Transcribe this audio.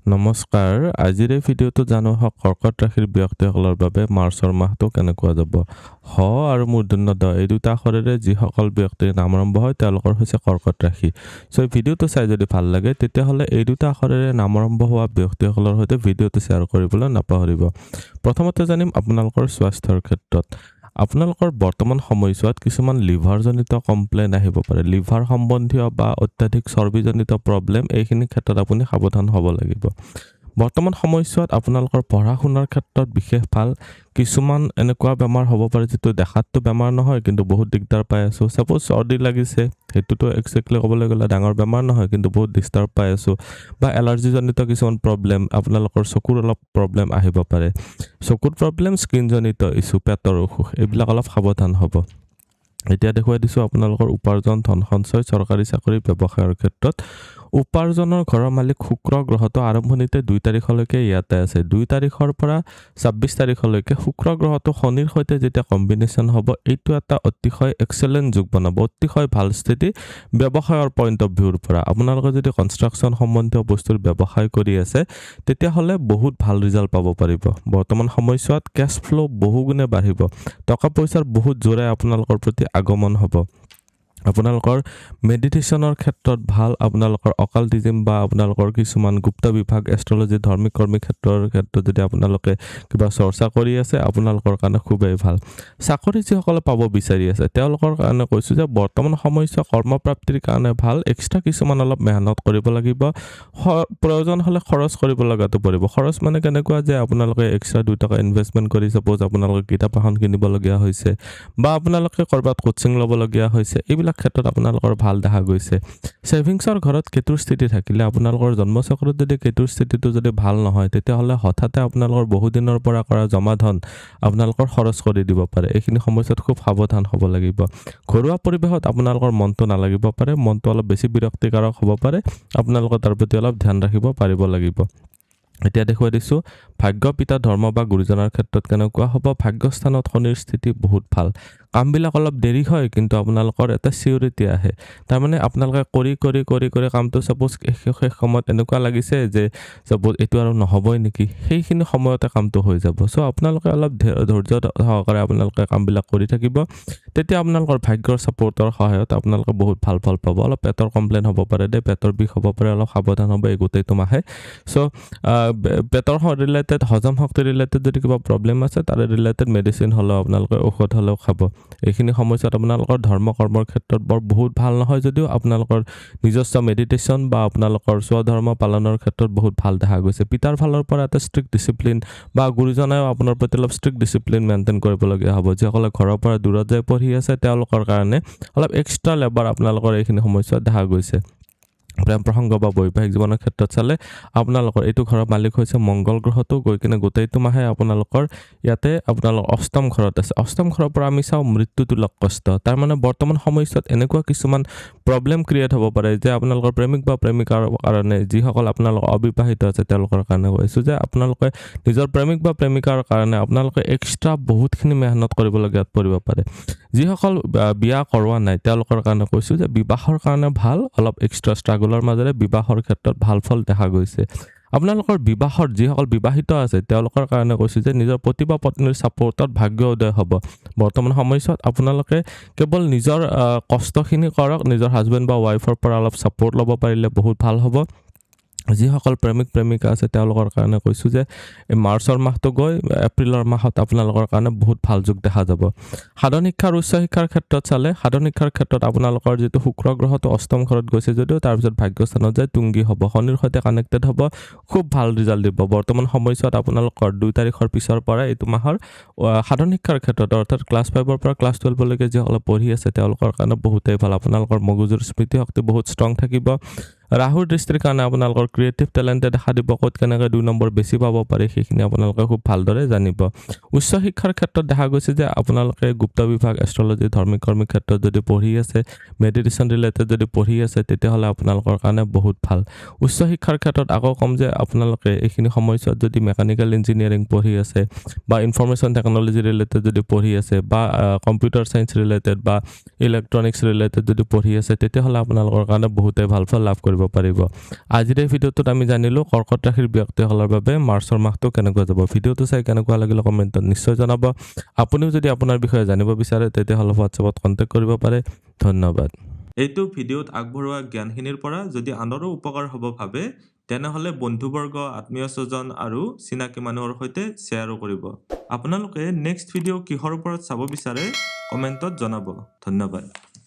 নমস্কাৰ আজিৰ এই ভিডিঅ'টো জানো হওক কৰ্কট ৰাশিৰ ব্যক্তিসকলৰ বাবে মাৰ্চৰ মাহটো কেনেকুৱা যাব হ আৰু মূৰ্ধন্য দ এই দুটা আখৰেৰে যিসকল ব্যক্তিৰ নাম আৰম্ভ হয় তেওঁলোকৰ হৈছে কৰ্কট ৰাশি সো এই ভিডিঅ'টো চাই যদি ভাল লাগে তেতিয়াহ'লে এই দুটা আখৰেৰে নাম আৰম্ভ হোৱা ব্যক্তিসকলৰ সৈতে ভিডিঅ'টো শ্বেয়াৰ কৰিবলৈ নাপাহৰিব প্ৰথমতে জানিম আপোনালোকৰ স্বাস্থ্যৰ ক্ষেত্ৰত আপোনালোকৰ বৰ্তমান সময়ছোৱাত কিছুমান লিভাৰজনিত কমপ্লেইন আহিব পাৰে লিভাৰ সম্বন্ধীয় বা অত্যাধিক চৰ্বিজনিত প্ৰব্লেম এইখিনি ক্ষেত্ৰত আপুনি সাৱধান হ'ব লাগিব বৰ্তমান সময়ছোৱাত আপোনালোকৰ পঢ়া শুনাৰ ক্ষেত্ৰত বিশেষ ভাল কিছুমান এনেকুৱা বেমাৰ হ'ব পাৰে যেটো দেখাতটো বেমাৰ নহয় কিন্তু বহুত দিগদাৰ পাই আছো সাপোজ চৰ্দি লাগিছে হেতুটো এক্সেক্টলি ক'বলৈ গ'লে ডাঙৰ বেমাৰ নহয় কিন্তু বহুত ডিস্টাৰ্ব পাই আছো বা এলাৰ্জিজনিত কিছুমান প্ৰব্লেম আপোনালোকৰ চকুৰ অলপ প্ৰব্লেম আহিব পাৰে চকুৰ প্ৰব্লেম স্কিনজনিত ইস্যু পেটৰ অসুখ এইবিলাক অলপ সাৱধান হ'ব এতিয়া দেখুৱাই দিছো আপোনালোকৰ উপাৰ্জন ধন সঞ্চয় চৰকাৰী চাকৰি ব্যৱসায়ৰ ক্ষেত্ৰত উপাৰ্জনৰ ঘৰৰ মালিক শুক্ৰ গ্ৰহটো আৰম্ভণিতে 2 তাৰিখলৈকে ইয়াতে আছে 2 তাৰিখৰ পৰা 26 তাৰিখলৈকে শুক্ৰ গ্ৰহটো শনিৰ সৈতে যেতিয়া কম্বিনেশ্যন হ'ব এইটো এটা অতিশয় এক্সেলেন্ট যোগ বনাব অতিশয় ভাল স্থিতি ব্যৱসায়ৰ পইণ্ট অফ ভিউৰ পৰা আপোনালোকে যদি কনষ্ট্ৰাকচন সম্বন্ধীয় বস্তুৰ ব্যৱসায় কৰি আছে তেতিয়াহ'লে বহুত ভাল ৰিজাল্ট পাব পাৰিব বৰ্তমান সময়ছোৱাত কেশ ফ্লো বহুগুণে বাঢ়িব টকা পইচাৰ বহুত জোৰে আপোনালোকৰ প্ৰতি আগমন হ'ব আপোনালোকৰ মেডিটেশ্যনৰ ক্ষেত্ৰত ভাল আপোনালোকৰ অকাল্টিজম বা আপোনালোকৰ কিছুমান গুপ্ত বিভাগ এষ্ট্ৰলজি ধৰ্মিক কৰ্মী ক্ষেত্ৰত যদি আপোনালোকে কিবা চৰ্চা কৰি আছে আপোনালোকৰ কাৰণে খুবেই ভাল চাকৰি যিসকলে পাব বিচাৰি আছে তেওঁলোকৰ কাৰণে কৈছো যে বৰ্তমান সময়ছোৱা কৰ্মপ্ৰাপ্তিৰ কাৰণে ভাল এক্সট্ৰা কিছুমান অলপ মেহনত কৰিব লাগিব প্ৰয়োজন হলে খৰচ কৰিব লগাটো পৰিব খৰচ মানে কেনেকুৱা যে আপোনালোকে এক্সট্ৰা 2 টকা ইনভেষ্টমেন্ট কৰি সাপোজ আপোনালোকে কিতাপ এখন কিনিব লগিয়া হৈছে বা আপোনালোকে কৰবাত কোচিং ল'ব লগিয়া হৈছে এইবিলাক ক্ষেত্ৰত আপোনালোকৰ ভাল দেখা গৈছে সেভিংছৰ ঘৰত কেতুৰ স্থিতি থাকিলে আপোনালোকৰ জন্মচক্ৰত যদি কেতুৰ স্থিতিটো যদি ভাল নহয় তেতিয়াহ'লে হঠাতে আপোনালোকৰ বহু দিনৰ পৰা কৰা জমা ধন আপোনালোকৰ খৰচ কৰি দিব পাৰে এইখিনি সমস্যাত খুব সাৱধান হ'ব লাগিব ঘৰুৱা পৰিবেশত আপোনালোকৰ মনটো নালাগিব পাৰে মনটো অলপ বেছি বিৰক্তিকাৰক হ'ব পাৰে আপোনালোকৰ তাৰ প্ৰতি অলপ ধ্যান ৰাখিব পাৰিব লাগিব এতিয়া দেখুৱাই দিছো ভাগ্য পিতা ধৰ্ম বা গুৰুজনৰ ক্ষেত্ৰত কেনেকুৱা হ'ব ভাগ্যস্থানত শনিৰ স্থিতি বহুত ভাল কামবিলাক অলপ দেৰি হয় কিন্তু আপোনালোকৰ এটা সিউৰিটি আহে তাৰ মানে আপোনালোকে কৰি কামটো সাপোজ শেষ সময়ত এনেকুৱা লাগিছে যে সাপোজ এটো আৰু নহবই নেকি সেইখিনি সময়তে কামটো হৈ যাব সো আপোনালোকে অলপ ধৈৰ্য সহকাৰে আপোনালোকে কামবিলাক কৰি থাকিব তেতিয়া আপোনালোকৰ ভাগ্যৰ সাপোৰ্টৰ সহায়ত আপোনালোকে বহুত ভাল ফল পাব অলপ পেটৰ কমপ্লেইন হ'ব পাৰে দে পেটৰ বিষ হ'ব পাৰে অলপ সাৱধান হ'ব এই গোটেইটো মাহে সো পেটৰ ৰিলেটেড হজম শক্তি ৰিলেটেড যদি কিবা প্ৰব্লেম আছে তাৰে ৰিলেটেড মেডিচিন হলেও আপোনালোকে ঔষধ হলেও খাব এইখিনি সমস্যাত আপোনালোকৰ ধৰ্ম কৰ্মৰ ক্ষেত্ৰত বৰ বহুত ভাল নহয় যদিও আপোনালোকৰ নিজস্ব মেডিটেশ্যন বা আপোনালোকৰ স্বধৰ্ম পালনৰ ক্ষেত্ৰত বহুত ভাল দেখা গৈছে পিতাৰ ফালৰ পৰা এটা ষ্ট্ৰিক্ট ডিসিপ্লিন বা গুৰুজনায়ও আপোনাৰ প্ৰতি অলপ ষ্ট্ৰিক্ট ডিসিপ্লিন মেইনটেইন কৰিবলগীয়া হ'ব যিসকলে ঘৰৰ পৰা দূৰত যায় পঢ়ি আছে তেওঁলোকৰ কাৰণে অলপ এক্সট্ৰা লেবাৰ আপোনালোকৰ এইখিনি সমস্যা দেখা গৈছে প্ৰেম প্ৰসংগ বা বৈবাহিক জীৱনৰ ক্ষেত্ৰত চালে আপোনালোকৰ এইটো ঘৰৰ মালিক হৈছে মংগল গ্ৰহটো গৈ কিনে গোটেইটো মাহে আপোনালোকৰ ইয়াতে আপোনালোকৰ অষ্টম ঘৰত আছে অষ্টম ঘৰৰ পৰা আমি চাও মৃত্যুতুলক কষ্ট তাৰ মানে বৰ্তমান সময়ছোৱাত এনেকুৱা কিছুমান প্ৰব্লেম ক্ৰিয়েট হ'ব পাৰে যে আপোনালোকৰ প্ৰেমিক বা প্ৰেমিকাৰ কাৰণে যিসকল আপোনালোক অবিবাহিত আছে তেওঁলোকৰ কাৰণে কৈছো যে আপোনালোকে নিজৰ প্ৰেমিক বা প্ৰেমিকাৰ কাৰণে আপোনালোকে এক্সট্ৰা বহুতখিনি মেহনত কৰিবলগীয়া পৰিব পাৰে যিসকল বিয়া কৰোৱা নাই তেওঁলোকৰ কাৰণে কৈছো যে বিবাহৰ কাৰণে ভাল অলপ এক্সট্ৰা ষ্ট্ৰাগলৰ মাজেৰে বিবাহৰ ক্ষেত্ৰত ভাল ফল দেখা গৈছে আপোনালোকৰ বিবাহৰ যিসকল বিবাহিত আছে তেওঁলোকৰ কাৰণে কৈছো যে নিজৰ পতি বা পত্নীৰ সাপোৰ্টত ভাগ্য উদয় হ'ব বৰ্তমান সময়ছোৱাত আপোনালোকে কেৱল নিজৰ কষ্টখিনি কৰক নিজৰ হাজবেণ্ড বা ওয়াইফৰ পৰা অলপ সাপোৰ্ট ল'ব পাৰিলে বহুত ভাল হ'ব যিসকল প্ৰেমিক প্ৰেমিকা আছে তেওঁলোকৰ কাৰণে কৈছো যে এই মাৰ্চৰ মাহটো গৈ এপ্ৰিলৰ মাহত আপোনালোকৰ কাৰণে বহুত ভাল যোগ দেখা যাব সাধাৰণ শিক্ষা আৰু উচ্চ শিক্ষাৰ ক্ষেত্ৰত চালে সাধাৰণ শিক্ষাৰ ক্ষেত্ৰত আপোনালোকৰ যেটো শুক্ৰ গ্ৰহটো অষ্টম ঘৰত গৈছে যদিও তাৰ পিছত ভাগ্যস্থানত যায় তুংগী হ'ব শনিৰ সৈতে কানেক্টেড হ'ব খুব ভাল ৰিজাল্ট দিব বৰ্তমান সময়ছোৱাত আপোনালোকৰ 2 তাৰিখৰ পিছৰ পৰা এইটো মাহৰ সাধাৰণ শিক্ষাৰ ক্ষেত্ৰত অৰ্থাৎ ক্লাছ 5 ৰ পৰা ক্লাছ 12 লৈকে যিসকলে পঢ়ি আছে তেওঁলোকৰ কাৰণে বহুতেই ভাল আপোনালোকৰ মগজুৰ স্মৃতি শক্তি বহুত ষ্ট্ৰং থাকিব ৰাহুৰ দৃষ্টিৰ কাৰণে আপোনালোকৰ ক্ৰিয়েটিভ টেলেণ্টে দেখা দিব ক'ত কেনেকৈ 2 নম্বৰ বেছি পাব পাৰে সেইখিনি আপোনালোকে খুব ভালদৰে জানিব উচ্চ শিক্ষাৰ ক্ষেত্ৰত দেখা গৈছে যে আপোনালোকে গুপ্ত বিভাগ এষ্ট্ৰলজি ধৰ্মিক কৰ্মী ক্ষেত্ৰত যদি পঢ়ি আছে মেডিটেশ্যন ৰিলেটেড যদি পঢ়ি আছে তেতিয়াহ'লে আপোনালোকৰ কাৰণে বহুত ভাল উচ্চ শিক্ষাৰ ক্ষেত্ৰত আকৌ কম যে আপোনালোকে এইখিনি সময়ছোৱাত যদি মেকানিক্যাল ইঞ্জিনিয়াৰিং পঢ়ি আছে বা ইনফৰমেশ্যন টেকনলজি ৰিলেটেড যদি পঢ়ি আছে বা কম্পিউটাৰ সায়েন্স ৰিলেটেড বা ইলেক্ট্ৰনিক্স ৰিলেটেড যদি পঢ়ি আছে তেতিয়াহ'লে আপোনালোকৰ কাৰণে বহুতেই ভাল ফল লাভ কৰিব পাৰিব। আজিৰ এই ভিডিঅ'টোত আমি জানিলোঁ কৰ্কট ৰাশিৰ ব্যক্তিসকলৰ বাবে মাৰ্চৰ মাহটো কেনেকুৱা যাব। ভিডিঅ'টো চাই কেনেকুৱা লাগিল কমেণ্টত নিশ্চয় জনাব। আপুনিও যদি আপোনাৰ বিষয়ে জানিব বিচাৰে তেতিয়াহ'লে হোৱাটছএপত কণ্টেক্ট কৰিব পাৰে। ধন্যবাদ। এইটো ভিডিঅ'ত আগবঢ়োৱা জ্ঞানখিনিৰ পৰা যদি আনৰো উপকাৰ হ'ব ভাবে তেনেহ'লে বন্ধুবৰ্গ, আত্মীয় স্বজন আৰু চিনাকি মানুহৰ সৈতে শ্বেয়াৰো কৰিব। আপোনালোকে নেক্সট ভিডিঅ' কিহৰ ওপৰত চাব বিচাৰে কমেণ্টত জনাব। ধন্যবাদ।